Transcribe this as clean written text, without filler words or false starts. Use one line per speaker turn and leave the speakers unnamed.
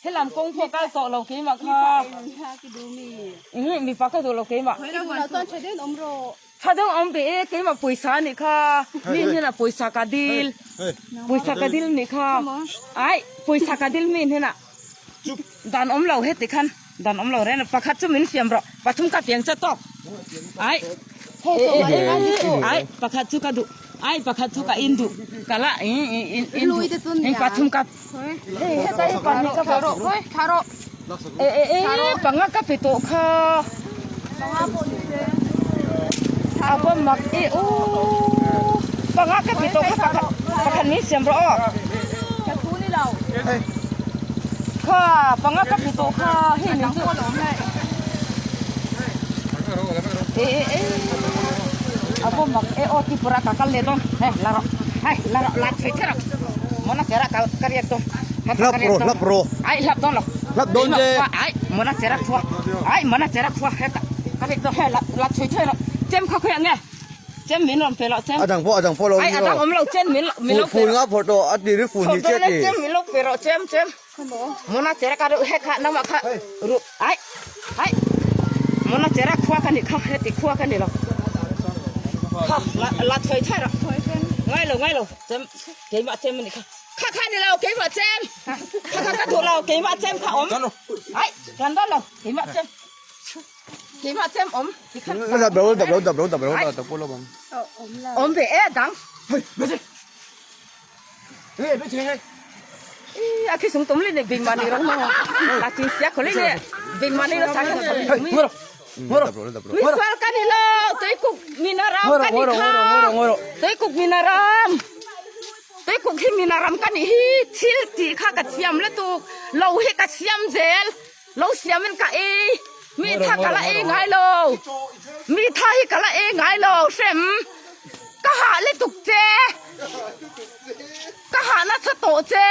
ให้ลำกงพวกก้าวโตเราเกี่ยมาค่ะมีปากก็โตเราเกี่ยมาถ้าต้องเอาไปเกี่ยมาปุยสานี่ค่ะมีนี่นะปุยสากาดิลนี่ค่ะไอ้ปุยสากาดิลมีนี่นะดันเราเฮ็ดติคันดันเราเรนปากคัดจุมินเสียมรอปะทุ่มกัดยังจะตอกไอ้ปากคัดจุกัดดูไอ้ปากคัดจุกัดอินดูกะละอินดูปะทุ่มกัดเฮ้ได้ปันนี่ก็พอรอทารอปังก็ไปโตค่ะเอาบ่มักโอ้ปังก็ไปโตค่ะปากคันนี้เสียมรอจะทูนี่เราค่ะปังก็ไปโตค่ะเห็นมั้ยaku mak oh ti pura kakal le dong laro lat feature mona tera karya dong lap pro ai lap dong lap dong je ai mona tera tua heta kali dong lat feature jem kha khoya nge jem min lom pelo jem adang po lo ai adang lo jem min lo phun nga photo adi ri phun ni che ti jem min lo pelo jem mona tera ka heka nama kha ru ai mona tera khwa kan ni kha heti khwa kan ni loลัดไฟใช่หรอง่ายเลยเจมเกมว่าเจมมันนี่ค่ะข้านี่เราเกมว่าเจมข้าถูกเราเกมว่าเจมค่ะอมไอ้กันด้านเราเกมว่าเจมอมดับปูลมอมไปดังเฮ้ยไม่ใช่อาคิดสงตุ้มเลยเนี่ยบินมานี่เราเนาะลาจีเสียคนเลยเนี่ยบินมานี่เราสั่งกันมีsoal kan lo, tekuk minaram kan ikha, tekuk minaram kan hi, cil ti kha kat siam le tu, lo he kat siam zel, lo siamin ka mi tha kala ngai lo, mi tha hi kala ngai lo, sem, ka ha le tuk je, ka ha na sa to je.